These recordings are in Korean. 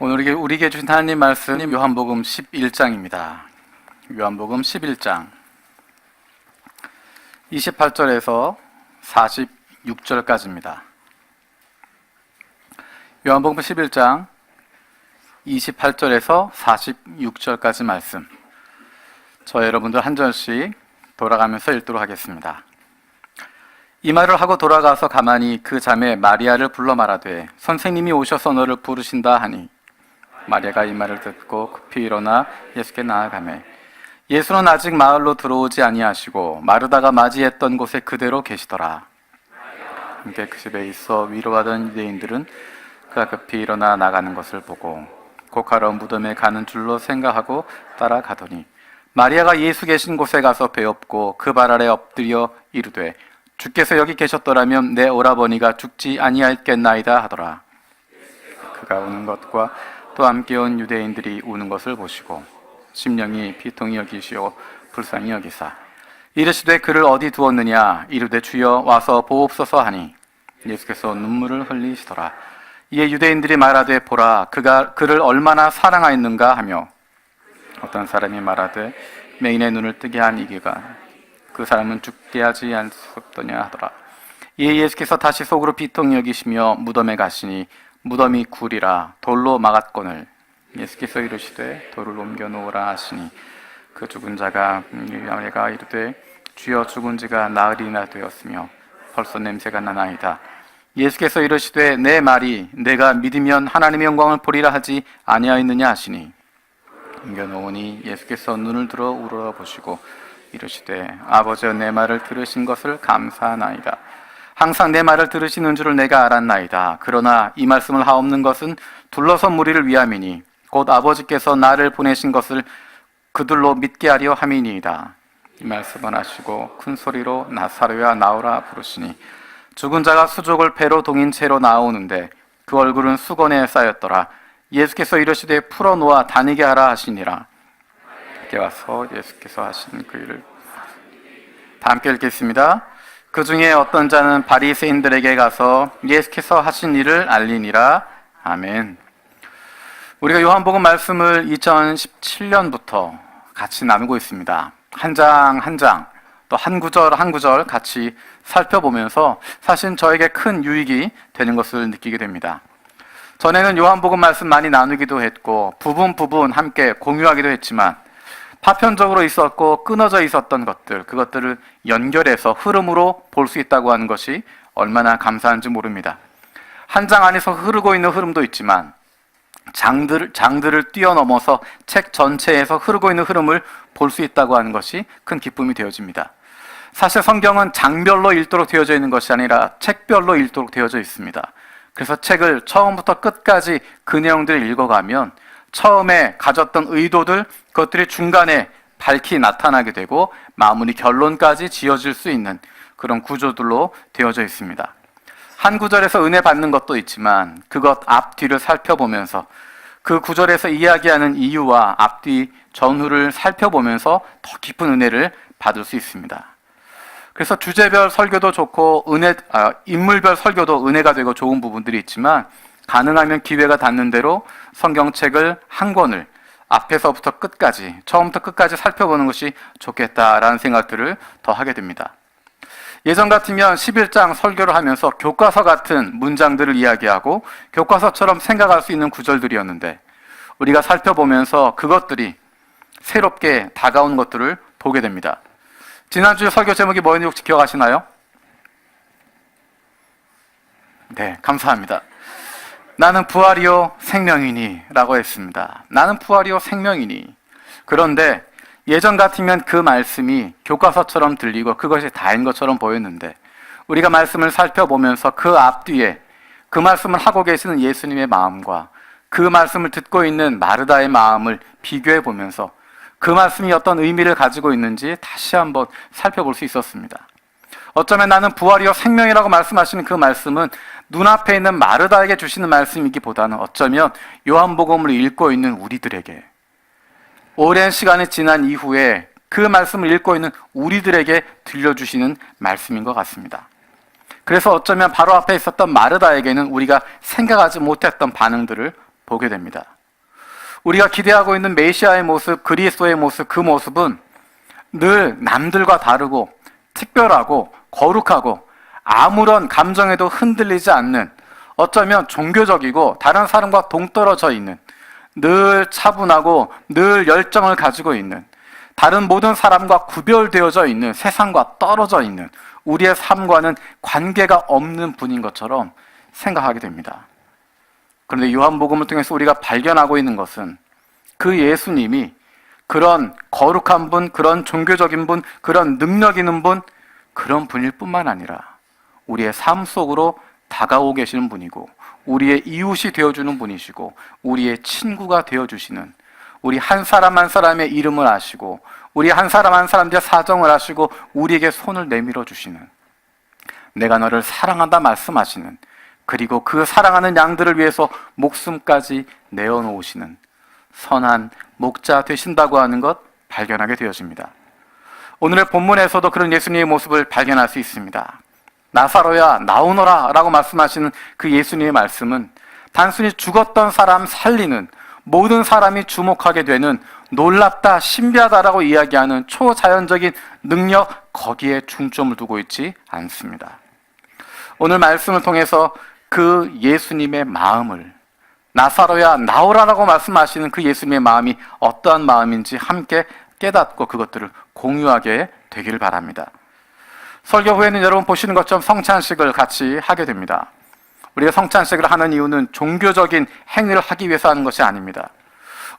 오늘 우리에게 주신 하나님 말씀이 요한복음 11장입니다. 요한복음 11장 28절에서 46절까지입니다. 요한복음 11장 28절에서 46절까지 말씀, 저 여러분들 한 절씩 돌아가면서 읽도록 하겠습니다. 이 말을 하고 돌아가서 가만히 그 자매 마리아를 불러 말하되 선생님이 오셔서 너를 부르신다 하니, 마리아가 이 말을 듣고 급히 일어나 예수께 나아가매 예수는 아직 마을로 들어오지 아니하시고 마르다가 맞이했던 곳에 그대로 계시더라. 함께 그 집에 있어 위로하던 유대인들은 그가 급히 일어나 나가는 것을 보고 곡하러 무덤에 가는 줄로 생각하고 따라가더니, 마리아가 예수 계신 곳에 가서 베엎고 그 발 아래 엎드려 이르되 주께서 여기 계셨더라면 내 오라버니가 죽지 아니하였겠나이다 하더라. 그가 우는 것과 또 함께 온 유대인들이 우는 것을 보시고 심령이 비통히 여기시오 불쌍히 여기사 이르시되 그를 어디 두었느냐 이르되 주여 와서 보옵소서 하니, 예수께서 눈물을 흘리시더라. 이에 유대인들이 말하되 보라 그가 그를 얼마나 사랑하였는가 하며, 어떤 사람이 말하되 맹인의 눈을 뜨게 한 이가 그 사람은 죽게 하지 않았더냐 하더라. 이에 예수께서 다시 속으로 비통히 여기시며 무덤에 가시니 무덤이 굴이라 돌로 막았거늘 예수께서 이르시되 돌을 옮겨 놓으라 하시니, 그 죽은 자가 마리아가 이르되 주여 죽은 지가 나흘이나 되었으며 벌써 냄새가 나나이다. 예수께서 이르시되 내 말이 내가 믿으면 하나님의 영광을 보리라 하지 아니하였느냐 하시니, 옮겨 놓으니 예수께서 눈을 들어 우러러보시고 이르시되 아버지여 내 말을 들으신 것을 감사하나이다. 항상 내 말을 들으시는 줄을 내가 알았나이다. 그러나 이 말씀을 하옵는 것은 둘러선 무리를 위함이니 곧 아버지께서 나를 보내신 것을 그들로 믿게 하려 함이니이다. 이 말씀을 하시고 큰 소리로 나사로야 나오라 부르시니, 죽은 자가 수족을 배로 동인 채로 나오는데 그 얼굴은 수건에 쌓였더라. 예수께서 이르시되 풀어놓아 다니게 하라 하시니라. 그때 와서 예수께서 하신 그 일을 다 함께 읽겠습니다. 그 중에 어떤 자는 바리새인들에게 가서 예수께서 하신 일을 알리니라. 아멘. 우리가 요한복음 말씀을 2017년부터 같이 나누고 있습니다. 한 장 한 장, 또 한 구절 한 구절 같이 살펴보면서 사실 저에게 큰 유익이 되는 것을 느끼게 됩니다. 전에는 요한복음 말씀 많이 나누기도 했고 부분 함께 공유하기도 했지만, 파편적으로 있었고 끊어져 있었던 것들, 그것들을 연결해서 흐름으로 볼 수 있다고 하는 것이 얼마나 감사한지 모릅니다. 한 장 안에서 흐르고 있는 흐름도 있지만 장들을 뛰어넘어서 책 전체에서 흐르고 있는 흐름을 볼 수 있다고 하는 것이 큰 기쁨이 되어집니다. 사실 성경은 장별로 읽도록 되어져 있는 것이 아니라 책별로 읽도록 되어져 있습니다. 그래서 책을 처음부터 끝까지 그 내용들을 읽어가면 처음에 가졌던 의도들, 그것들이 중간에 밝히 나타나게 되고 마무리 결론까지 지어질 수 있는 그런 구조들로 되어져 있습니다. 한 구절에서 은혜 받는 것도 있지만 그것 앞뒤를 살펴보면서 그 구절에서 이야기하는 이유와 앞뒤 전후를 살펴보면서 더 깊은 은혜를 받을 수 있습니다. 그래서 주제별 설교도 좋고 인물별 설교도 은혜가 되고 좋은 부분들이 있지만, 가능하면 기회가 닿는 대로 성경책을 한 권을 앞에서부터 끝까지, 처음부터 끝까지 살펴보는 것이 좋겠다라는 생각들을 더 하게 됩니다. 예전 같으면 11장 설교를 하면서 교과서 같은 문장들을 이야기하고 교과서처럼 생각할 수 있는 구절들이었는데, 우리가 살펴보면서 그것들이 새롭게 다가온 것들을 보게 됩니다. 지난주 설교 제목이 뭐였는지 혹시 기억하시나요? 네, 감사합니다. 나는 부활이요 생명이니 라고 했습니다. 나는 부활이요 생명이니. 그런데 예전 같으면 그 말씀이 교과서처럼 들리고 그것이 다인 것처럼 보였는데, 우리가 말씀을 살펴보면서 그 앞뒤에 그 말씀을 하고 계시는 예수님의 마음과 그 말씀을 듣고 있는 마르다의 마음을 비교해 보면서 그 말씀이 어떤 의미를 가지고 있는지 다시 한번 살펴볼 수 있었습니다. 어쩌면 나는 부활이요 생명이라고 말씀하시는 그 말씀은 눈앞에 있는 마르다에게 주시는 말씀이기보다는 어쩌면 요한복음을 읽고 있는 우리들에게, 오랜 시간이 지난 이후에 그 말씀을 읽고 있는 우리들에게 들려주시는 말씀인 것 같습니다. 그래서 어쩌면 바로 앞에 있었던 마르다에게는 우리가 생각하지 못했던 반응들을 보게 됩니다. 우리가 기대하고 있는 메시아의 모습, 그리스도의 모습, 그 모습은 늘 남들과 다르고 특별하고 거룩하고 아무런 감정에도 흔들리지 않는, 어쩌면 종교적이고 다른 사람과 동떨어져 있는, 늘 차분하고 늘 열정을 가지고 있는, 다른 모든 사람과 구별되어져 있는, 세상과 떨어져 있는, 우리의 삶과는 관계가 없는 분인 것처럼 생각하게 됩니다. 그런데 요한복음을 통해서 우리가 발견하고 있는 것은 그 예수님이 그런 거룩한 분, 그런 종교적인 분, 그런 능력 있는 분, 그런 분일 뿐만 아니라 우리의 삶 속으로 다가오고 계시는 분이고, 우리의 이웃이 되어주는 분이시고, 우리의 친구가 되어주시는, 우리 한 사람 한 사람의 이름을 아시고, 우리 한 사람 한 사람의 사정을 아시고 우리에게 손을 내밀어 주시는, 내가 너를 사랑한다 말씀하시는, 그리고 그 사랑하는 양들을 위해서 목숨까지 내어놓으시는 선한 목자 되신다고 하는 것 발견하게 되어집니다. 오늘의 본문에서도 그런 예수님의 모습을 발견할 수 있습니다. 나사로야 나오너라 라고 말씀하시는 그 예수님의 말씀은 단순히 죽었던 사람 살리는, 모든 사람이 주목하게 되는 놀랍다, 신비하다라고 이야기하는 초자연적인 능력, 거기에 중점을 두고 있지 않습니다. 오늘 말씀을 통해서 그 예수님의 마음을, 나사로야 나오라라고 말씀하시는 그 예수님의 마음이 어떠한 마음인지 함께 깨닫고 그것들을 공유하게 되기를 바랍니다. 설교 후에는 여러분 보시는 것처럼 성찬식을 같이 하게 됩니다. 우리가 성찬식을 하는 이유는 종교적인 행위를 하기 위해서 하는 것이 아닙니다.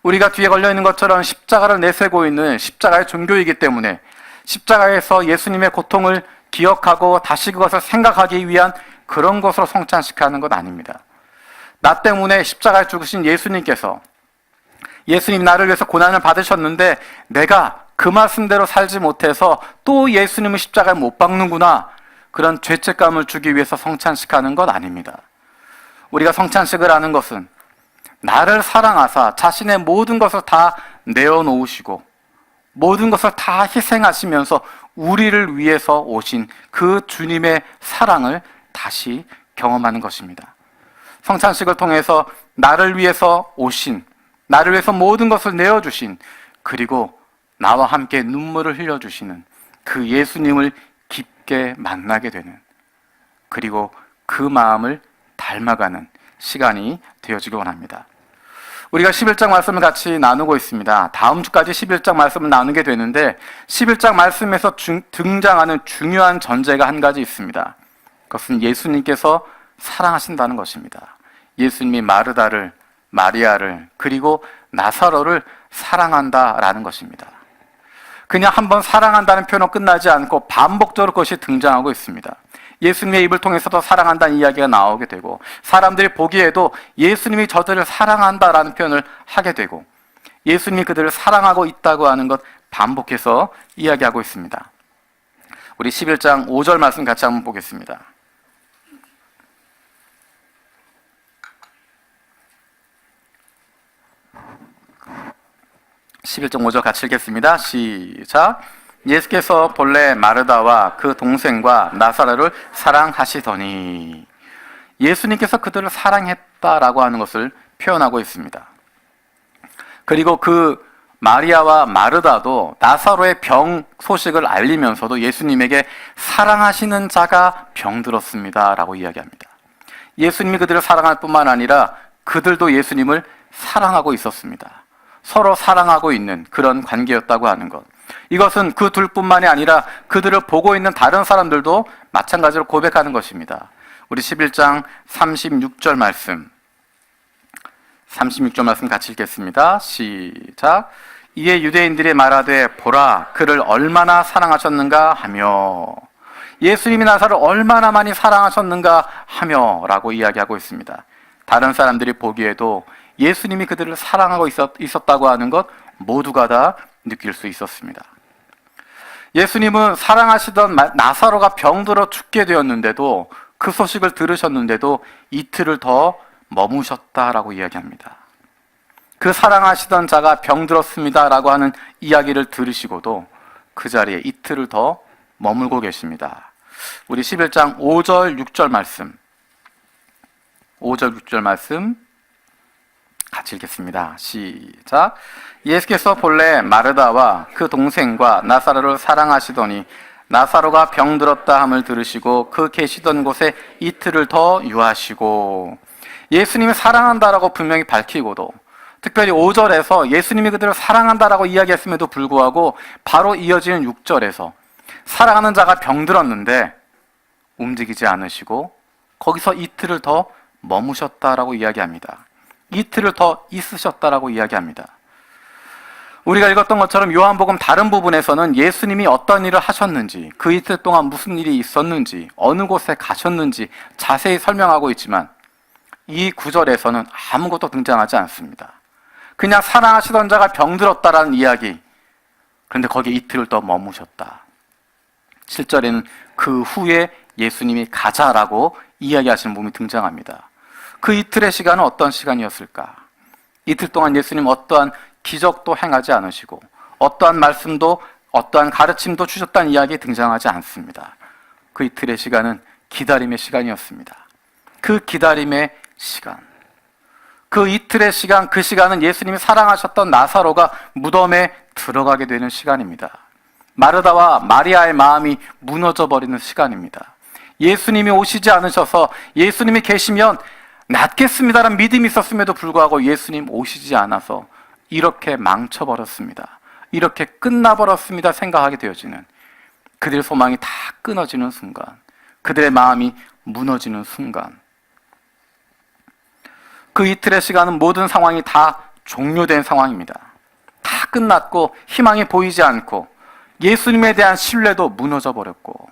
우리가 뒤에 걸려있는 것처럼 십자가를 내세고 있는 십자가의 종교이기 때문에 십자가에서 예수님의 고통을 기억하고 다시 그것을 생각하기 위한 그런 것으로 성찬식하는 것 아닙니다. 나 때문에 십자가에 죽으신 예수님께서, 예수님이 나를 위해서 고난을 받으셨는데 내가 그 말씀대로 살지 못해서 또 예수님은 십자가에 못 박는구나, 그런 죄책감을 주기 위해서 성찬식하는 것 아닙니다. 우리가 성찬식을 하는 것은 나를 사랑하사 자신의 모든 것을 다 내어놓으시고 모든 것을 다 희생하시면서 우리를 위해서 오신 그 주님의 사랑을 다시 경험하는 것입니다. 성찬식을 통해서 나를 위해서 오신, 나를 위해서 모든 것을 내어주신, 그리고 나와 함께 눈물을 흘려주시는 그 예수님을 깊게 만나게 되는, 그리고 그 마음을 닮아가는 시간이 되어지기 원합니다. 우리가 11장 말씀을 같이 나누고 있습니다. 다음 주까지 11장 말씀을 나누게 되는데 11장 말씀에서 등장하는 중요한 전제가 한 가지 있습니다. 그것은 예수님께서 사랑하신다는 것입니다. 예수님이 마르다를, 마리아를, 그리고 나사로를 사랑한다라는 것입니다. 그냥 한번 사랑한다는 표현으로 끝나지 않고 반복적으로 그것이 등장하고 있습니다. 예수님의 입을 통해서도 사랑한다는 이야기가 나오게 되고, 사람들이 보기에도 예수님이 저들을 사랑한다라는 표현을 하게 되고, 예수님이 그들을 사랑하고 있다고 하는 것 반복해서 이야기하고 있습니다. 우리 11장 5절 말씀 같이 한번 보겠습니다. 11장 5절 같이 읽겠습니다. 시작. 예수께서 본래 마르다와 그 동생과 나사로를 사랑하시더니, 예수님께서 그들을 사랑했다라고 하는 것을 표현하고 있습니다. 그리고 그 마리아와 마르다도 나사로의 병 소식을 알리면서도 예수님에게 사랑하시는 자가 병들었습니다 라고 이야기합니다. 예수님이 그들을 사랑할 뿐만 아니라 그들도 예수님을 사랑하고 있었습니다. 서로 사랑하고 있는 그런 관계였다고 하는 것, 이것은 그 둘뿐만이 아니라 그들을 보고 있는 다른 사람들도 마찬가지로 고백하는 것입니다. 우리 11장 36절 말씀, 36절 말씀 같이 읽겠습니다. 시작. 이에 유대인들이 말하되 보라 그를 얼마나 사랑하셨는가 하며, 예수님이 나사를 얼마나 많이 사랑하셨는가 하며 라고 이야기하고 있습니다. 다른 사람들이 보기에도 예수님이 그들을 사랑하고 있었다고 하는 것 모두가 다 느낄 수 있었습니다. 예수님은 사랑하시던 나사로가 병들어 죽게 되었는데도, 그 소식을 들으셨는데도 이틀을 더 머무셨다라고 이야기합니다. 그 사랑하시던 자가 병들었습니다라고 하는 이야기를 들으시고도 그 자리에 이틀을 더 머물고 계십니다. 우리 11장 5절 6절 말씀, 5절 6절 말씀 같이 읽겠습니다. 시작. 예수께서 본래 마르다와 그 동생과 나사로를 사랑하시더니 나사로가 병들었다 함을 들으시고 그 계시던 곳에 이틀을 더 유하시고, 예수님이 사랑한다라고 분명히 밝히고도, 특별히 5절에서 예수님이 그들을 사랑한다라고 이야기했음에도 불구하고 바로 이어지는 6절에서 사랑하는 자가 병들었는데 움직이지 않으시고 거기서 이틀을 더 머무셨다라고 이야기합니다. 이틀을 더 있으셨다라고 이야기합니다. 우리가 읽었던 것처럼 요한복음 다른 부분에서는 예수님이 어떤 일을 하셨는지, 그 이틀 동안 무슨 일이 있었는지, 어느 곳에 가셨는지 자세히 설명하고 있지만 이 구절에서는 아무것도 등장하지 않습니다. 그냥 사랑하시던 자가 병들었다라는 이야기, 그런데 거기에 이틀을 더 머무셨다. 7절에는 그 후에 예수님이 가자라고 이야기하시는 부분이 등장합니다. 그 이틀의 시간은 어떤 시간이었을까? 이틀 동안 예수님 어떠한 기적도 행하지 않으시고 어떠한 말씀도 어떠한 가르침도 주셨다는 이야기 등장하지 않습니다. 그 이틀의 시간은 기다림의 시간이었습니다. 그 기다림의 시간, 그 이틀의 시간, 그 시간은 예수님이 사랑하셨던 나사로가 무덤에 들어가게 되는 시간입니다. 마르다와 마리아의 마음이 무너져 버리는 시간입니다. 예수님이 오시지 않으셔서 예수님이 계시면 낫겠습니다라는 믿음이 있었음에도 불구하고 예수님 오시지 않아서 이렇게 망쳐버렸습니다. 이렇게 끝나버렸습니다 생각하게 되어지는, 그들의 소망이 다 끊어지는 순간, 그들의 마음이 무너지는 순간, 그 이틀의 시간은 모든 상황이 다 종료된 상황입니다. 다 끝났고 희망이 보이지 않고 예수님에 대한 신뢰도 무너져 버렸고,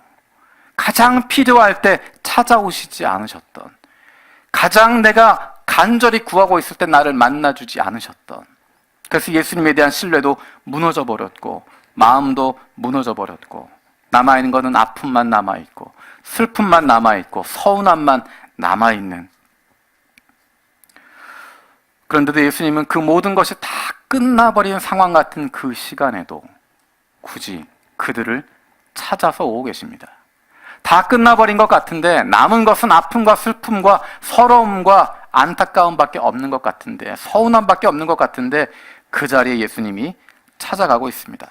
가장 필요할 때 찾아오시지 않으셨던, 가장 내가 간절히 구하고 있을 때 나를 만나주지 않으셨던, 그래서 예수님에 대한 신뢰도 무너져 버렸고 마음도 무너져 버렸고, 남아있는 것은 아픔만 남아있고 슬픔만 남아있고 서운함만 남아있는, 그런데도 예수님은 그 모든 것이 다 끝나버린 상황 같은 그 시간에도 굳이 그들을 찾아서 오고 계십니다. 다 끝나버린 것 같은데 남은 것은 아픔과 슬픔과 서러움과 안타까움밖에 없는 것 같은데, 서운함밖에 없는 것 같은데 그 자리에 예수님이 찾아가고 있습니다.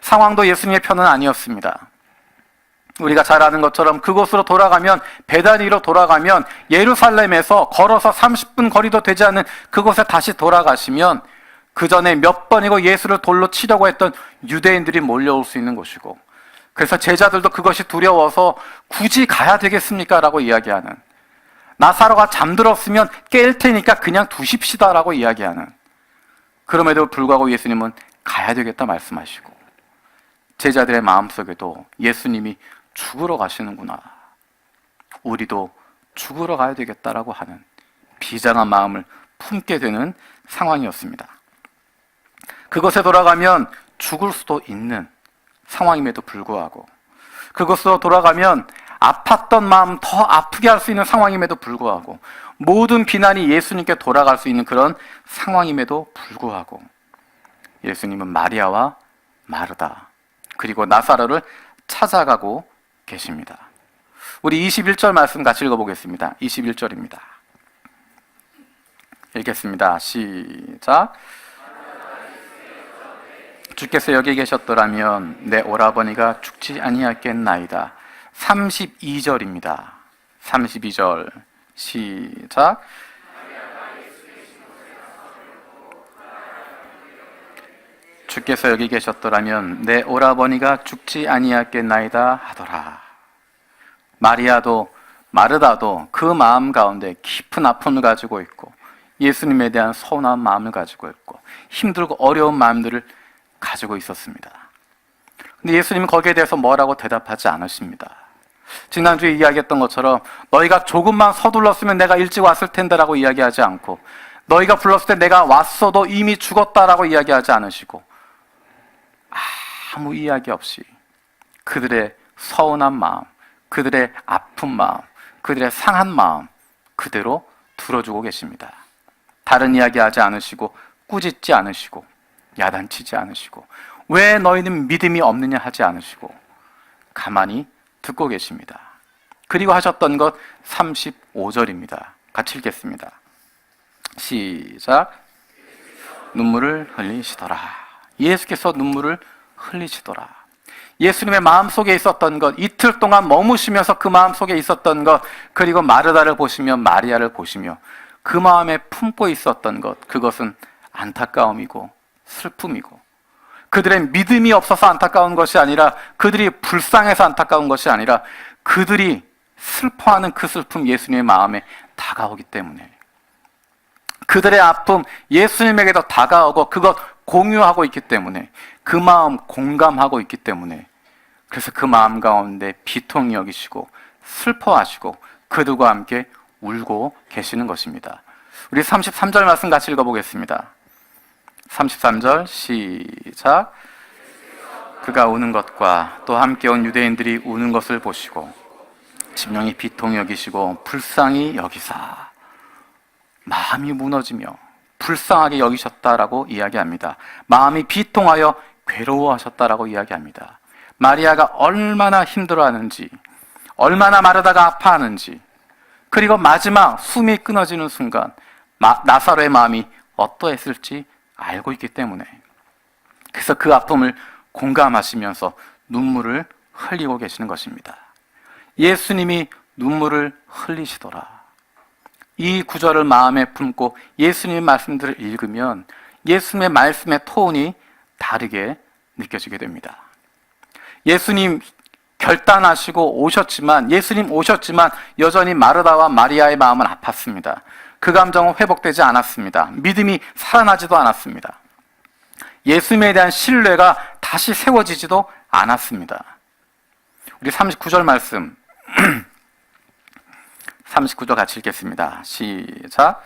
상황도 예수님의 편은 아니었습니다. 우리가 잘 아는 것처럼 그곳으로 돌아가면, 베다니로 돌아가면, 예루살렘에서 걸어서 30분 거리도 되지 않는 그곳에 다시 돌아가시면 그 전에 몇 번이고 예수를 돌로 치려고 했던 유대인들이 몰려올 수 있는 곳이고, 그래서 제자들도 그것이 두려워서 굳이 가야 되겠습니까? 라고 이야기하는, 나사로가 잠들었으면 깰 테니까 그냥 두십시다라고 이야기하는, 그럼에도 불구하고 예수님은 가야 되겠다 말씀하시고, 제자들의 마음속에도 예수님이 죽으러 가시는구나, 우리도 죽으러 가야 되겠다라고 하는 비장한 마음을 품게 되는 상황이었습니다. 그곳에 돌아가면 죽을 수도 있는 상황임에도 불구하고, 그곳으로 돌아가면 아팠던 마음 더 아프게 할 수 있는 상황임에도 불구하고, 모든 비난이 예수님께 돌아갈 수 있는 그런 상황임에도 불구하고 예수님은 마리아와 마르다 그리고 나사로를 찾아가고 계십니다. 우리 21절 말씀 같이 읽어보겠습니다. 21절입니다. 읽겠습니다. 시작. 주께서 여기 계셨더라면 내 오라버니가 죽지 아니하겠나이다. 32절입니다. 32절 시작. 주께서 여기 계셨더라면 내 오라버니가 죽지 아니하겠나이다 하더라. 마리아도 마르다도 그 마음 가운데 깊은 아픔을 가지고 있고 예수님에 대한 서운한 마음을 가지고 있고 힘들고 어려운 마음들을 가지고 있었습니다. 근데 예수님은 거기에 대해서 뭐라고 대답하지 않으십니다. 지난주에 이야기했던 것처럼 너희가 조금만 서둘렀으면 내가 일찍 왔을 텐데 라고 이야기하지 않고, 너희가 불렀을 때 내가 왔어도 이미 죽었다라고 이야기하지 않으시고, 아무 이야기 없이 그들의 서운한 마음, 그들의 아픈 마음, 그들의 상한 마음 그대로 들어주고 계십니다. 다른 이야기 하지 않으시고 꾸짖지 않으시고 야단치지 않으시고 왜 너희는 믿음이 없느냐 하지 않으시고 가만히 듣고 계십니다. 그리고 하셨던 것 35절입니다. 같이 읽겠습니다. 시작. 눈물을 흘리시더라. 예수께서 눈물을 흘리시더라. 예수님의 마음속에 있었던 것, 이틀 동안 머무시면서 그 마음속에 있었던 것, 그리고 마르다를 보시며 마리아를 보시며 그 마음에 품고 있었던 것, 그것은 안타까움이고 슬픔이고, 그들의 믿음이 없어서 안타까운 것이 아니라, 그들이 불쌍해서 안타까운 것이 아니라, 그들이 슬퍼하는 그 슬픔, 예수님의 마음에 다가오기 때문에, 그들의 아픔 예수님에게도 다가오고 그것 공유하고 있기 때문에, 그 마음 공감하고 있기 때문에, 그래서 그 마음 가운데 비통히 여기시고 슬퍼하시고 그들과 함께 울고 계시는 것입니다. 우리 33절 말씀 같이 읽어보겠습니다. 33절 시작. 그가 우는 것과 또 함께 온 유대인들이 우는 것을 보시고 심령이 비통히 여기시고 불쌍히 여기사, 마음이 무너지며 불쌍하게 여기셨다라고 이야기합니다. 마음이 비통하여 괴로워하셨다라고 이야기합니다. 마리아가 얼마나 힘들어하는지, 얼마나 마르다가 아파하는지, 그리고 마지막 숨이 끊어지는 순간 나사로의 마음이 어떠했을지 알고 있기 때문에, 그래서 그 아픔을 공감하시면서 눈물을 흘리고 계시는 것입니다. 예수님이 눈물을 흘리시더라. 이 구절을 마음에 품고 예수님의 말씀들을 읽으면 예수님의 말씀의 톤이 다르게 느껴지게 됩니다. 예수님 결단하시고 오셨지만, 예수님 오셨지만 여전히 마르다와 마리아의 마음은 아팠습니다. 그 감정은 회복되지 않았습니다. 믿음이 살아나지도 않았습니다. 예수님에 대한 신뢰가 다시 세워지지도 않았습니다. 우리 39절 말씀 39절 같이 읽겠습니다. 시작.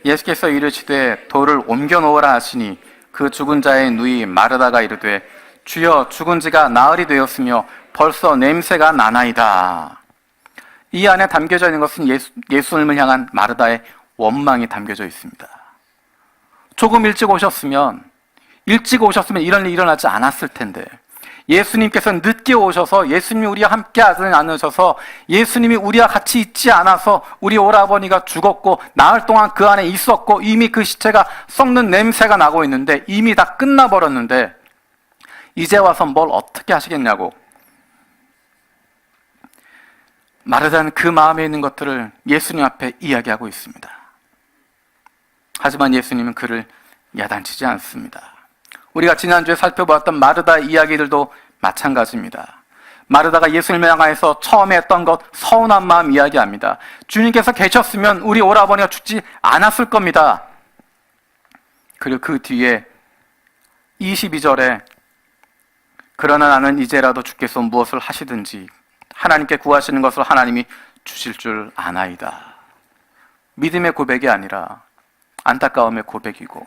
예수께서 이르시되 돌을 옮겨 놓으라 하시니 그 죽은 자의 누이 마르다가 이르되 주여 죽은 지가 나흘이 되었으며 벌써 냄새가 나나이다. 이 안에 담겨져 있는 것은 예수님을 향한 마르다의 원망이 담겨져 있습니다. 조금 일찍 오셨으면 이런 일이 일어나지 않았을 텐데, 예수님께서 늦게 오셔서 예수님이 우리와 함께 하지 않으셔서, 예수님이 우리와 같이 있지 않아서 우리 오라버니가 죽었고 나흘 동안 그 안에 있었고 이미 그 시체가 썩는 냄새가 나고 있는데 이미 다 끝나버렸는데 이제 와서 뭘 어떻게 하시겠냐고 마르다는 그 마음에 있는 것들을 예수님 앞에 이야기하고 있습니다. 하지만 예수님은 그를 야단치지 않습니다. 우리가 지난주에 살펴보았던 마르다 이야기들도 마찬가지입니다. 마르다가 예수님을 향해서 처음에 했던 것, 서운한 마음 이야기합니다. 주님께서 계셨으면 우리 오라버니가 죽지 않았을 겁니다. 그리고 그 뒤에 22절에 그러나 나는 이제라도 주께서 무엇을 하시든지 하나님께 구하시는 것을 하나님이 주실 줄 아나이다. 믿음의 고백이 아니라 안타까움의 고백이고,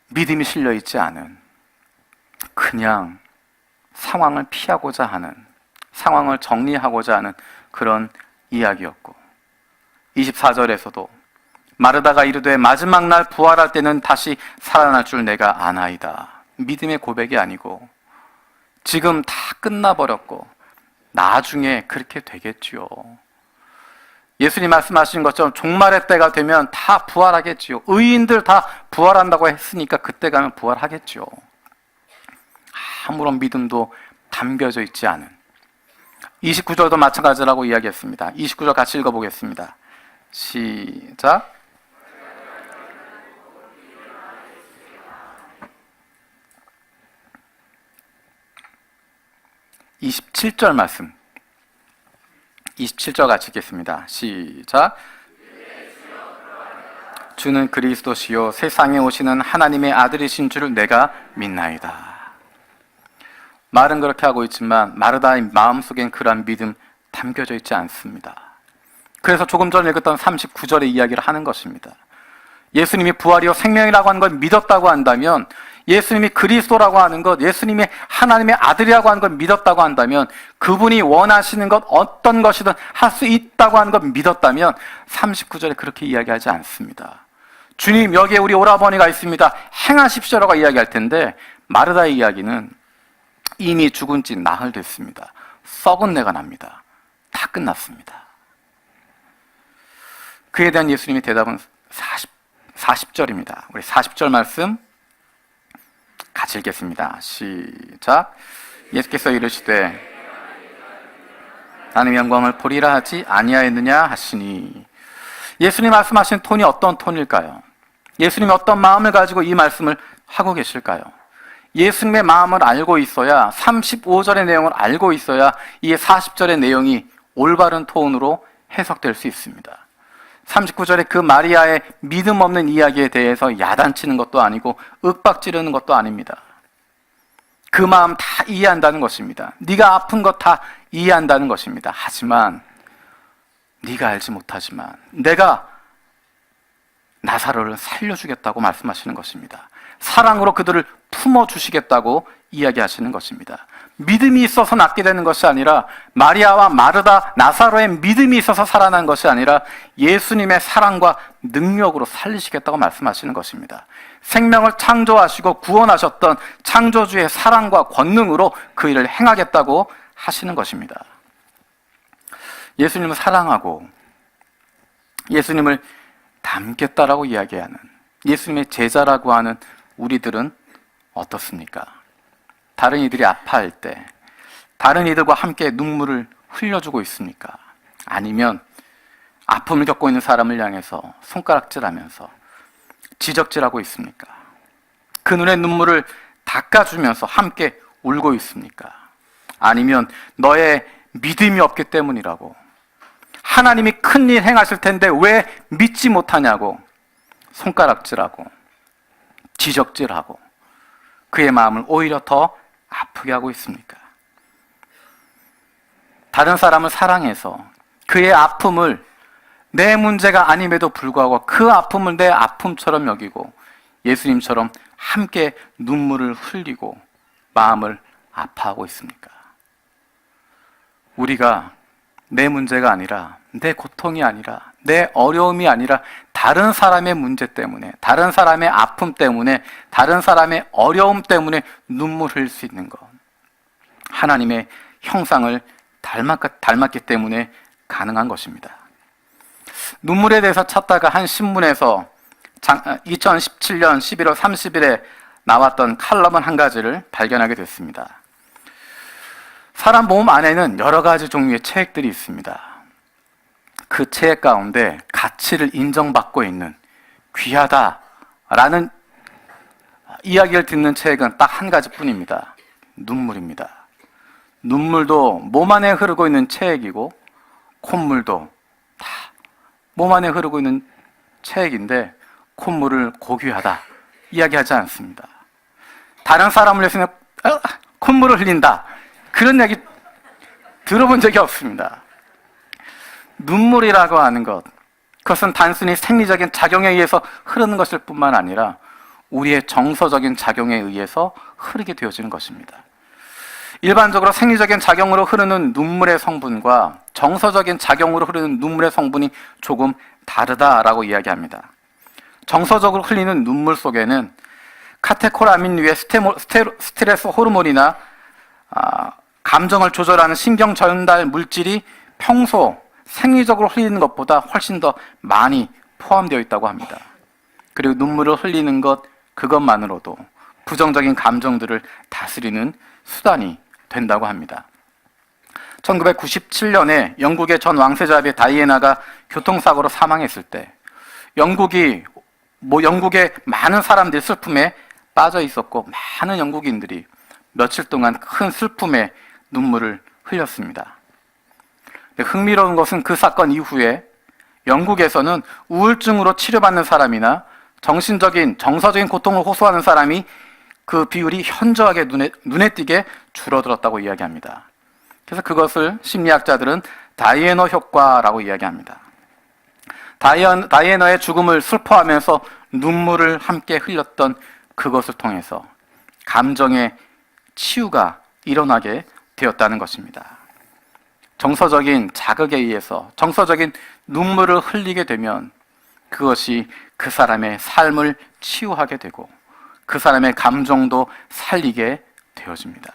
믿음이 실려있지 않은, 그냥 상황을 피하고자 하는, 상황을 정리하고자 하는 그런 이야기였고, 24절에서도 마르다가 이르되 마지막 날 부활할 때는 다시 살아날 줄 내가 아나이다. 믿음의 고백이 아니고 지금 다 끝나버렸고 나중에 그렇게 되겠지요. 예수님 말씀하신 것처럼 종말의 때가 되면 다 부활하겠지요. 의인들 다 부활한다고 했으니까 그때 가면 부활하겠지요. 아무런 믿음도 담겨져 있지 않은, 29절도 마찬가지라고 이야기했습니다. 29절 같이 읽어보겠습니다. 시작. 27절 말씀, 27절 같이 읽겠습니다. 시작. 주는 그리스도시요 세상에 오시는 하나님의 아들이신 줄을 내가 믿나이다. 말은 그렇게 하고 있지만 마르다의 마음속엔 그러한 믿음 담겨져 있지 않습니다. 그래서 조금 전에 읽었던 39절의 이야기를 하는 것입니다. 예수님이 부활이요 생명이라고 하는 걸 믿었다고 한다면, 예수님이 그리스도라고 하는 것, 예수님이 하나님의 아들이라고 하는 걸 믿었다고 한다면, 그분이 원하시는 것 어떤 것이든 할 수 있다고 하는 걸 믿었다면 39절에 그렇게 이야기하지 않습니다. 주님 여기에 우리 오라버니가 있습니다, 행하십시오라고 이야기할 텐데, 마르다의 이야기는 이미 죽은 지 나흘 됐습니다. 썩은 내가 납니다. 다 끝났습니다. 그에 대한 예수님의 대답은 40절입니다. 우리 40절 말씀 같이 읽겠습니다. 시작. 예수께서 이르시되 나는 영광을 보리라 하지 아니하였느냐 하시니, 예수님 말씀하신 톤이 어떤 톤일까요? 예수님이 어떤 마음을 가지고 이 말씀을 하고 계실까요? 예수님의 마음을 알고 있어야, 35절의 내용을 알고 있어야 이 40절의 내용이 올바른 톤으로 해석될 수 있습니다. 39절에 그 마리아의 믿음 없는 이야기에 대해서 야단치는 것도 아니고 윽박지르는 것도 아닙니다. 그 마음 다 이해한다는 것입니다. 네가 아픈 것 다 이해한다는 것입니다. 하지만 네가 알지 못하지만 내가 나사로를 살려주겠다고 말씀하시는 것입니다. 사랑으로 그들을 품어주시겠다고 이야기하시는 것입니다. 믿음이 있어서 낫게 되는 것이 아니라, 마리아와 마르다, 나사로의 믿음이 있어서 살아난 것이 아니라 예수님의 사랑과 능력으로 살리시겠다고 말씀하시는 것입니다. 생명을 창조하시고 구원하셨던 창조주의 사랑과 권능으로 그 일을 행하겠다고 하시는 것입니다. 예수님을 사랑하고 예수님을 닮겠다라고 이야기하는, 예수님의 제자라고 하는 우리들은 어떻습니까? 다른 이들이 아파할 때 다른 이들과 함께 눈물을 흘려주고 있습니까? 아니면 아픔을 겪고 있는 사람을 향해서 손가락질하면서 지적질하고 있습니까? 그 눈의 눈물을 닦아주면서 함께 울고 있습니까? 아니면 너의 믿음이 없기 때문이라고, 하나님이 큰일 행하실 텐데 왜 믿지 못하냐고 손가락질하고 지적질하고 그의 마음을 오히려 더 아프게 하고 있습니까? 다른 사람을 사랑해서 그의 아픔을 내 문제가 아님에도 불구하고 그 아픔을 내 아픔처럼 여기고 예수님처럼 함께 눈물을 흘리고 마음을 아파하고 있습니까? 우리가 내 문제가 아니라, 내 고통이 아니라, 내 어려움이 아니라 다른 사람의 문제 때문에, 다른 사람의 아픔 때문에, 다른 사람의 어려움 때문에 눈물 흘릴 수 있는 것, 하나님의 형상을 닮았기 때문에 가능한 것입니다. 눈물에 대해서 찾다가 한 신문에서 2017년 11월 30일에 나왔던 칼럼은 한 가지를 발견하게 됐습니다. 사람 몸 안에는 여러 가지 종류의 체액들이 있습니다. 그 체액 가운데 가치를 인정받고 있는, 귀하다라는 이야기를 듣는 체액은 딱 한 가지뿐입니다. 눈물입니다. 눈물도 몸 안에 흐르고 있는 체액이고, 콧물도 다 몸 안에 흐르고 있는 체액인데 콧물을 고귀하다 이야기하지 않습니다. 다른 사람을 위해서는 콧물을 흘린다, 그런 얘기 들어본 적이 없습니다. 눈물이라고 하는 것, 그것은 단순히 생리적인 작용에 의해서 흐르는 것일 뿐만 아니라 우리의 정서적인 작용에 의해서 흐르게 되어지는 것입니다. 일반적으로 생리적인 작용으로 흐르는 눈물의 성분과 정서적인 작용으로 흐르는 눈물의 성분이 조금 다르다라고 이야기합니다. 정서적으로 흘리는 눈물 속에는 카테콜아민류의 스트레스 호르몬이나 감정을 조절하는 신경 전달 물질이 평소 생리적으로 흘리는 것보다 훨씬 더 많이 포함되어 있다고 합니다. 그리고 눈물을 흘리는 것, 그것만으로도 부정적인 감정들을 다스리는 수단이 된다고 합니다. 1997년에 영국의 전 왕세자비 다이애나가 교통사고로 사망했을 때 영국의 많은 사람들이 슬픔에 빠져 있었고, 많은 영국인들이 며칠 동안 큰 슬픔에 눈물을 흘렸습니다. 흥미로운 것은 그 사건 이후에 영국에서는 우울증으로 치료받는 사람이나 정서적인 고통을 호소하는 사람이 그 비율이 현저하게 눈에 띄게 줄어들었다고 이야기합니다. 그래서 그것을 심리학자들은 다이애너 효과라고 이야기합니다. 다이애너의 죽음을 슬퍼하면서 눈물을 함께 흘렸던 그것을 통해서 감정의 치유가 일어나게 되었다는 것입니다. 정서적인 자극에 의해서 정서적인 눈물을 흘리게 되면 그것이 그 사람의 삶을 치유하게 되고 그 사람의 감정도 살리게 되어집니다.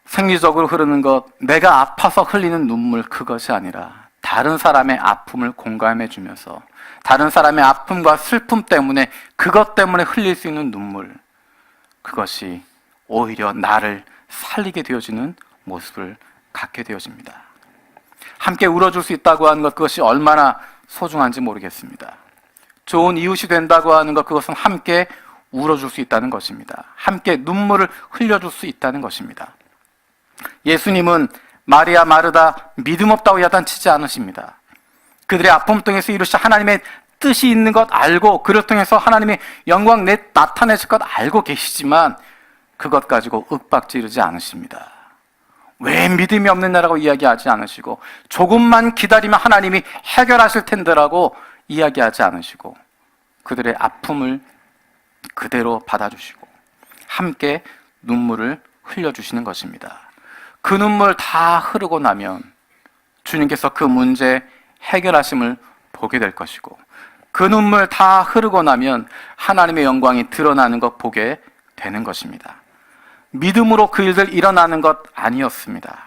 생리적으로 흐르는 것, 내가 아파서 흘리는 눈물, 그것이 아니라 다른 사람의 아픔을 공감해 주면서 다른 사람의 아픔과 슬픔 때문에 그것 때문에 흘릴 수 있는 눈물, 그것이 오히려 나를 살리게 되어지는 모습을 갖게 되어집니다. 함께 울어줄 수 있다고 하는 것, 그것이 얼마나 소중한지 모르겠습니다. 좋은 이웃이 된다고 하는 것, 그것은 함께 울어줄 수 있다는 것입니다. 함께 눈물을 흘려줄 수 있다는 것입니다. 예수님은 마리아, 마르다 믿음 없다고 야단치지 않으십니다. 그들의 아픔 통해서 이루시 하나님의 뜻이 있는 것 알고 그를 통해서 하나님의 영광 나타내실 것 알고 계시지만 그것 가지고 윽박지르지 않으십니다. 왜 믿음이 없는 나라고 이야기하지 않으시고 조금만 기다리면 하나님이 해결하실 텐데라고 이야기하지 않으시고 그들의 아픔을 그대로 받아주시고 함께 눈물을 흘려주시는 것입니다. 그 눈물 다 흐르고 나면 주님께서 그 문제 해결하심을 보게 될 것이고 그 눈물 다 흐르고 나면 하나님의 영광이 드러나는 것 보게 되는 것입니다. 믿음으로 그 일들 일어나는 것 아니었습니다.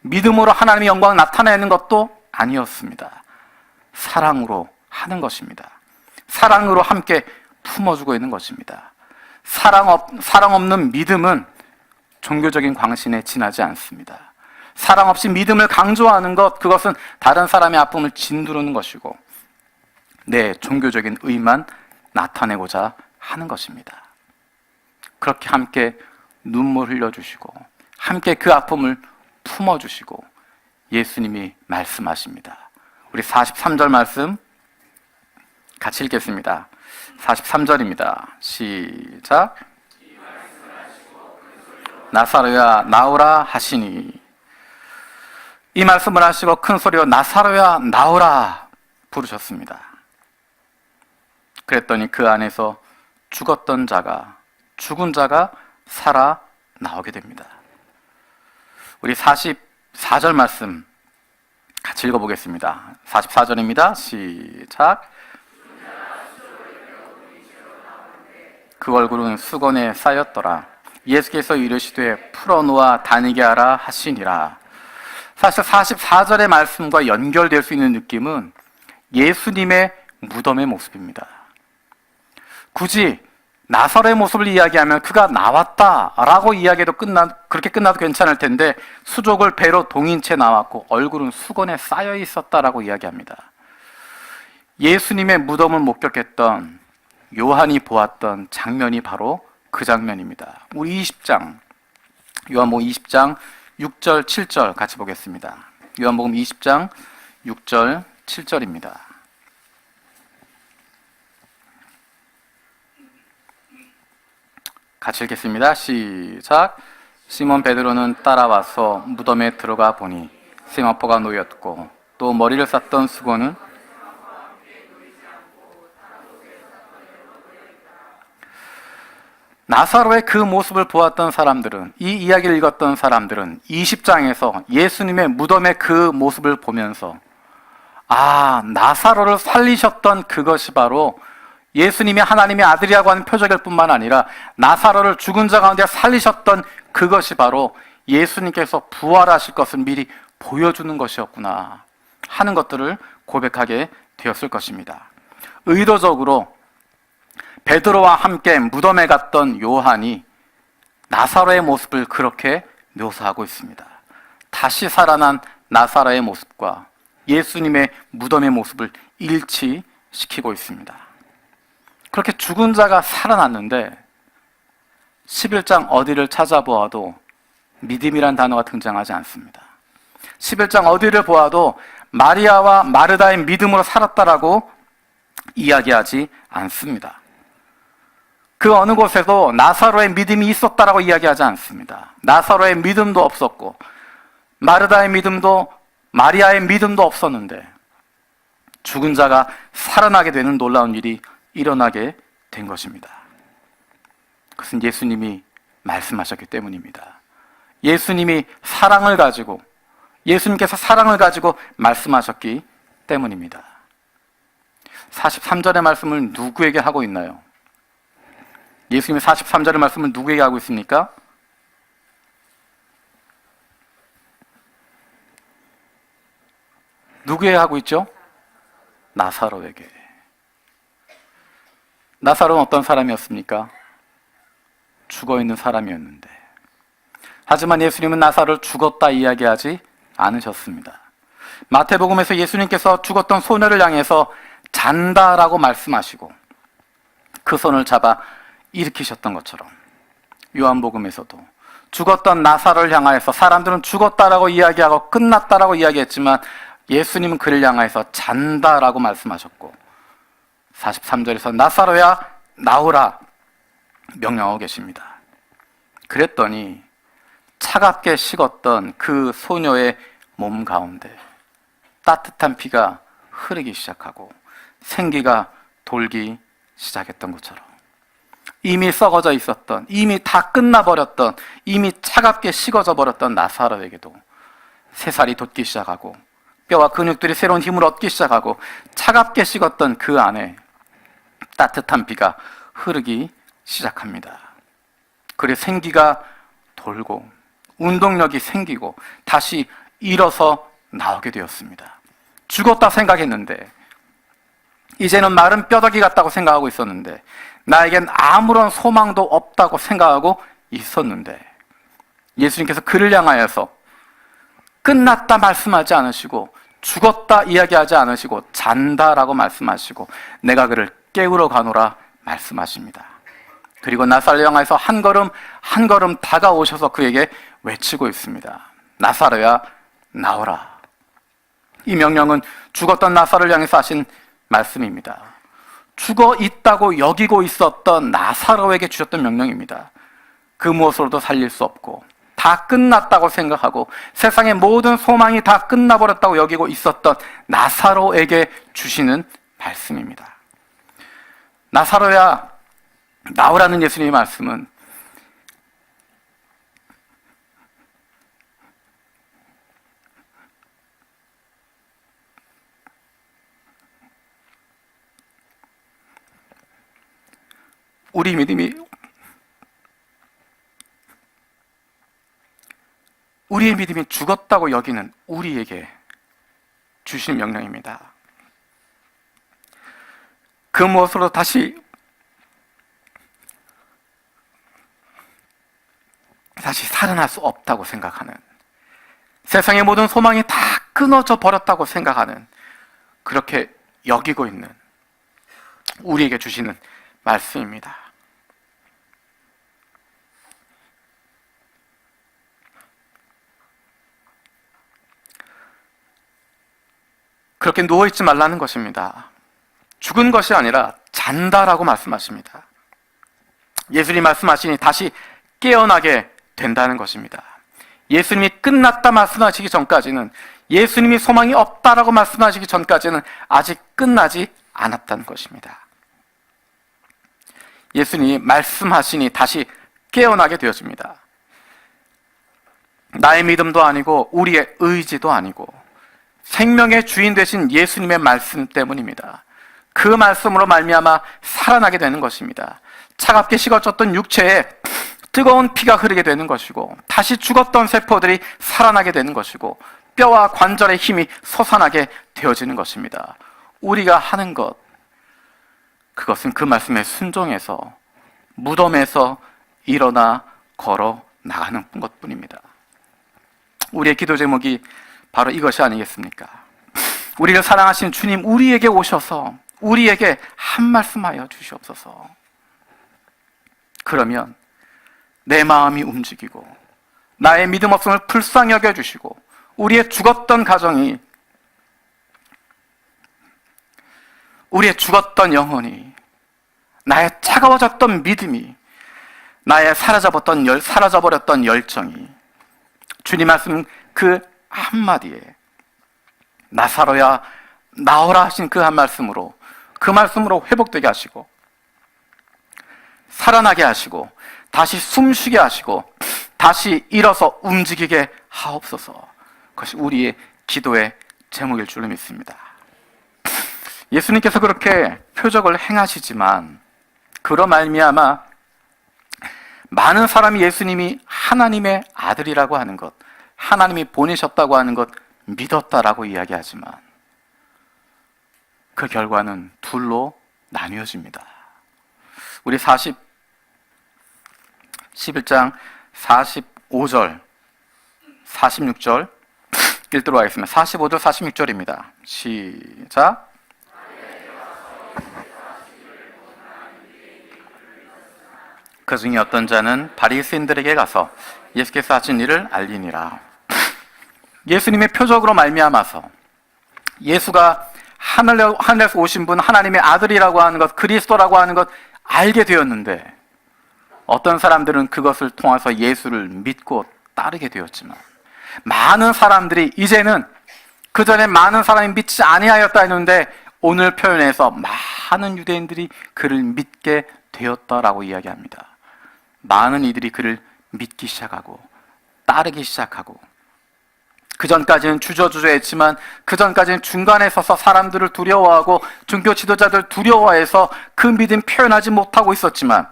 믿음으로 하나님의 영광 나타내는 것도 아니었습니다. 사랑으로 하는 것입니다. 사랑으로 함께 품어주고 있는 것입니다. 사랑 없는 믿음은 종교적인 광신에 지나지 않습니다. 사랑 없이 믿음을 강조하는 것, 그것은 다른 사람의 아픔을 짓누르는 것이고 내 종교적인 의만 나타내고자 하는 것입니다. 그렇게 함께 눈물 흘려주시고 함께 그 아픔을 품어주시고 예수님이 말씀하십니다. 우리 43절 말씀 같이 읽겠습니다. 43절입니다. 시작. 나사로야 나오라 하시니, 이 말씀을 하시고 큰 소리로 나사로야 나오라 부르셨습니다. 그랬더니 그 안에서 죽은 자가 살아 나오게 됩니다. 우리 44절 말씀 같이 읽어보겠습니다. 44절입니다. 시작. 그 얼굴은 수건에 쌓였더라. 예수께서 이르시되 풀어놓아 다니게 하라 하시니라. 사실 44절의 말씀과 연결될 수 있는 느낌은 예수님의 무덤의 모습입니다. 굳이 나사로의 모습을 이야기하면 그가 나왔다라고 이야기해도 그렇게 끝나도 괜찮을 텐데 수족을 배로 동인 채 나왔고 얼굴은 수건에 쌓여 있었다라고 이야기합니다. 예수님의 무덤을 목격했던 요한이 보았던 장면이 바로 그 장면입니다. 우리 20장, 요한복음 20장 6절, 7절 같이 보겠습니다. 요한복음 20장 6절, 7절입니다. 같이 읽겠습니다. 시작. 시몬 베드로는 따라와서 무덤에 들어가 보니 세마포가 놓였고 또 머리를 쌌던 수건은 나사로의 그 모습을 보았던 사람들은, 이 이야기를 읽었던 사람들은 20장에서 예수님의 무덤의 그 모습을 보면서 나사로를 살리셨던 그것이 바로 예수님이 하나님의 아들이라고 하는 표적일 뿐만 아니라 나사로를 죽은 자 가운데 살리셨던 그것이 바로 예수님께서 부활하실 것을 미리 보여주는 것이었구나 하는 것들을 고백하게 되었을 것입니다. 의도적으로 베드로와 함께 무덤에 갔던 요한이 나사로의 모습을 그렇게 묘사하고 있습니다. 다시 살아난 나사로의 모습과 예수님의 무덤의 모습을 일치시키고 있습니다. 그렇게 죽은 자가 살아났는데 11장 어디를 찾아보아도 믿음이란 단어가 등장하지 않습니다. 11장 어디를 보아도 마리아와 마르다의 믿음으로 살았다라고 이야기하지 않습니다. 그 어느 곳에도 나사로의 믿음이 있었다라고 이야기하지 않습니다. 나사로의 믿음도 없었고 마르다의 믿음도 마리아의 믿음도 없었는데 죽은 자가 살아나게 되는 놀라운 일이 일어나게 된 것입니다. 그것은 예수님이 말씀하셨기 때문입니다. 예수님이 사랑을 가지고 예수님께서 사랑을 가지고 말씀하셨기 때문입니다. 43절의 말씀을 누구에게 하고 있나요? 예수님이 43절의 말씀을 누구에게 하고 있습니까? 누구에게 하고 있죠? 나사로에게. 나사로는 어떤 사람이었습니까? 죽어있는 사람이었는데, 하지만 예수님은 나사로를 죽었다 이야기하지 않으셨습니다. 마태복음에서 예수님께서 죽었던 소녀를 향해서 잔다라고 말씀하시고 그 손을 잡아 일으키셨던 것처럼, 요한복음에서도 죽었던 나사로를 향하여서 사람들은 죽었다라고 이야기하고 끝났다라고 이야기했지만 예수님은 그를 향하여서 잔다라고 말씀하셨고, 43절에서 나사로야 나오라 명령하고 계십니다. 그랬더니 차갑게 식었던 그 소녀의 몸 가운데 따뜻한 피가 흐르기 시작하고 생기가 돌기 시작했던 것처럼, 이미 썩어져 있었던, 이미 다 끝나버렸던, 이미 차갑게 식어져 버렸던 나사로에게도 새살이 돋기 시작하고 뼈와 근육들이 새로운 힘을 얻기 시작하고 차갑게 식었던 그 안에 따뜻한 피가 흐르기 시작합니다. 그리고 생기가 돌고 운동력이 생기고 다시 일어서 나오게 되었습니다. 죽었다 생각했는데, 이제는 마른 뼈다귀 같다고 생각하고 있었는데, 나에겐 아무런 소망도 없다고 생각하고 있었는데, 예수님께서 그를 향하여서 끝났다 말씀하지 않으시고 죽었다 이야기하지 않으시고 잔다라고 말씀하시고 내가 그를 깨우러 가노라 말씀하십니다. 그리고 나사로를 향해서 한 걸음 한 걸음 다가오셔서 그에게 외치고 있습니다. 나사로야 나오라. 이 명령은 죽었던 나사로를 향해서 하신 말씀입니다. 죽어 있다고 여기고 있었던 나사로에게 주셨던 명령입니다. 그 무엇으로도 살릴 수 없고 다 끝났다고 생각하고 세상의 모든 소망이 다 끝나버렸다고 여기고 있었던 나사로에게 주시는 말씀입니다. 나사로야 나오라는 예수님의 말씀은 우리의 믿음이 죽었다고 여기는 우리에게 주신 명령입니다. 그 무엇으로 다시 살아날 수 없다고 생각하는, 세상의 모든 소망이 다 끊어져 버렸다고 생각하는, 그렇게 여기고 있는 우리에게 주시는 말씀입니다. 그렇게 누워있지 말라는 것입니다. 죽은 것이 아니라 잔다라고 말씀하십니다. 예수님이 말씀하시니 다시 깨어나게 된다는 것입니다. 예수님이 끝났다 말씀하시기 전까지는, 예수님이 소망이 없다라고 말씀하시기 전까지는 아직 끝나지 않았다는 것입니다. 예수님이 말씀하시니 다시 깨어나게 되어집니다. 나의 믿음도 아니고 우리의 의지도 아니고 생명의 주인 되신 예수님의 말씀 때문입니다. 그 말씀으로 말미암아 살아나게 되는 것입니다. 차갑게 식어졌던 육체에 뜨거운 피가 흐르게 되는 것이고 다시 죽었던 세포들이 살아나게 되는 것이고 뼈와 관절의 힘이 솟아나게 되어지는 것입니다. 우리가 하는 것, 그것은 그 말씀에 순종해서 무덤에서 일어나 걸어 나가는 것뿐입니다. 우리의 기도 제목이 바로 이것이 아니겠습니까? 우리를 사랑하신 주님, 우리에게 오셔서 우리에게 한 말씀하여 주시옵소서. 그러면 내 마음이 움직이고 나의 믿음 없음을 불쌍히 여겨주시고 우리의 죽었던 가정이, 우리의 죽었던 영혼이, 나의 차가워졌던 믿음이, 나의 사라져버렸던 열정이 주님 말씀 그 한마디에 나사로야 나오라 하신 그 한 말씀으로, 그 말씀으로 회복되게 하시고 살아나게 하시고 다시 숨쉬게 하시고 다시 일어서 움직이게 하옵소서. 그것이 우리의 기도의 제목일 줄로 믿습니다. 예수님께서 그렇게 표적을 행하시지만 그로 말미암아 많은 사람이 예수님이 하나님의 아들이라고 하는 것, 하나님이 보내셨다고 하는 것 믿었다라고 이야기하지만 그 결과는 둘로 나뉘어집니다. 우리 11장 45절, 46절 읽도록 하겠습니다. 45절, 46절입니다. 시작. 그 중에 어떤 자는 바리새인들에게 가서 예수께서 하신 일을 알리니라. 예수님의 표적으로 말미암아서 예수가 하늘에서 오신 분, 하나님의 아들이라고 하는 것, 그리스도라고 하는 것 알게 되었는데, 어떤 사람들은 그것을 통해서 예수를 믿고 따르게 되었지만, 많은 사람들이 이제는 그 전에 많은 사람이 믿지 아니하였다 했는데, 오늘 표현에서 많은 유대인들이 그를 믿게 되었다라고 이야기합니다. 많은 이들이 그를 믿기 시작하고 따르기 시작하고, 그 전까지는 주저주저했지만 그 전까지는 중간에 서서 사람들을 두려워하고 종교 지도자들 두려워해서 그 믿음 표현하지 못하고 있었지만,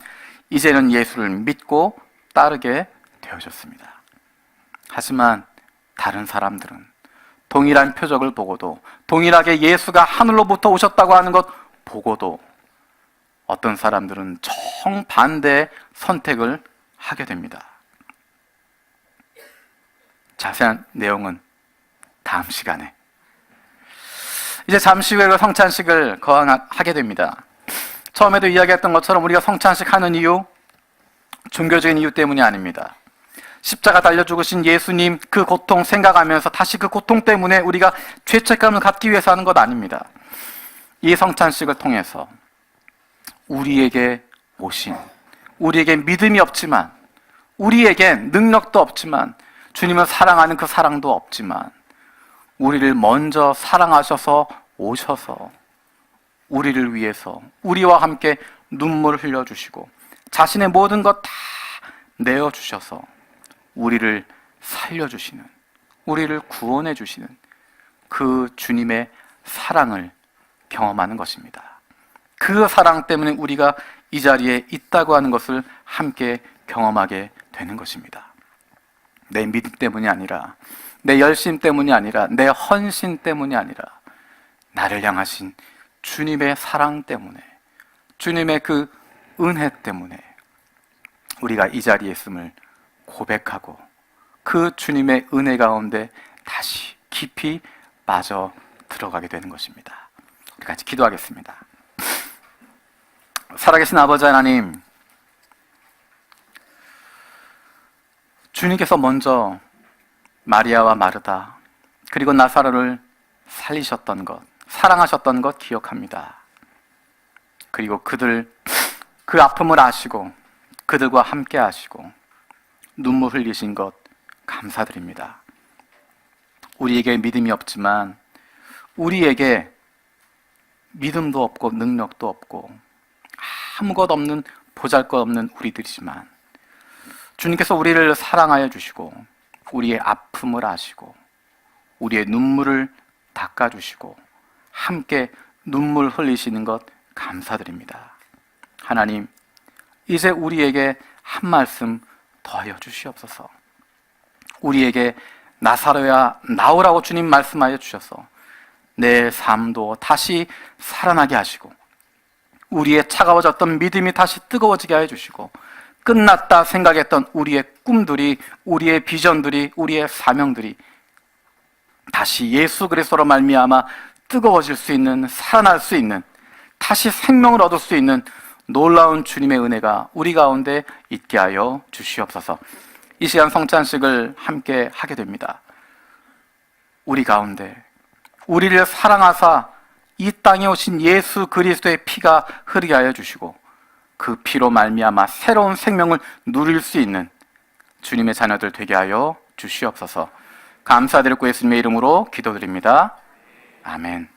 이제는 예수를 믿고 따르게 되어졌습니다. 하지만 다른 사람들은 동일한 표적을 보고도, 동일하게 예수가 하늘로부터 오셨다고 하는 것 보고도, 어떤 사람들은 정반대의 선택을 하게 됩니다. 자세한 내용은 다음 시간에. 이제 잠시 후에 성찬식을 거행하게 됩니다. 처음에도 이야기했던 것처럼 우리가 성찬식 하는 이유, 종교적인 이유 때문이 아닙니다. 십자가 달려 죽으신 예수님 그 고통 생각하면서 다시 그 고통 때문에 우리가 죄책감을 갖기 위해서 하는 것 아닙니다. 이 성찬식을 통해서 우리에게 오신, 우리에게 믿음이 없지만, 우리에게 능력도 없지만, 주님을 사랑하는 그 사랑도 없지만, 우리를 먼저 사랑하셔서 오셔서 우리를 위해서 우리와 함께 눈물을 흘려주시고 자신의 모든 것 다 내어주셔서 우리를 살려주시는, 우리를 구원해 주시는 그 주님의 사랑을 경험하는 것입니다. 그 사랑 때문에 우리가 이 자리에 있다고 하는 것을 함께 경험하게 되는 것입니다. 내 믿음 때문이 아니라, 내 열심 때문이 아니라, 내 헌신 때문이 아니라, 나를 향하신 주님의 사랑 때문에, 주님의 그 은혜 때문에 우리가 이 자리에 있음을 고백하고 그 주님의 은혜 가운데 다시 깊이 빠져 들어가게 되는 것입니다. 우리 같이 기도하겠습니다. 살아계신 아버지 하나님, 주님께서 먼저 마리아와 마르다 그리고 나사로를 살리셨던 것, 사랑하셨던 것 기억합니다. 그리고 그들 그 아픔을 아시고 그들과 함께 하시고 눈물 흘리신 것 감사드립니다. 우리에게 믿음이 없지만, 우리에게 믿음도 없고 능력도 없고 아무것 없는 보잘것없는 우리들이지만, 주님께서 우리를 사랑하여 주시고 우리의 아픔을 아시고 우리의 눈물을 닦아주시고 함께 눈물 흘리시는 것 감사드립니다. 하나님, 이제 우리에게 한 말씀 더하여 주시옵소서. 우리에게 나사로야 나오라고 주님 말씀하여 주셔서 내 삶도 다시 살아나게 하시고 우리의 차가워졌던 믿음이 다시 뜨거워지게 하여 주시고, 끝났다 생각했던 우리의 꿈들이, 우리의 비전들이, 우리의 사명들이 다시 예수 그리스도로 말미암아 뜨거워질 수 있는, 살아날 수 있는, 다시 생명을 얻을 수 있는 놀라운 주님의 은혜가 우리 가운데 있게 하여 주시옵소서. 이 시간 성찬식을 함께 하게 됩니다. 우리 가운데 우리를 사랑하사 이 땅에 오신 예수 그리스도의 피가 흐르게 하여 주시고 그 피로 말미암아 새로운 생명을 누릴 수 있는 주님의 자녀들 되게 하여 주시옵소서. 감사드리고 예수님의 이름으로 기도드립니다. 아멘.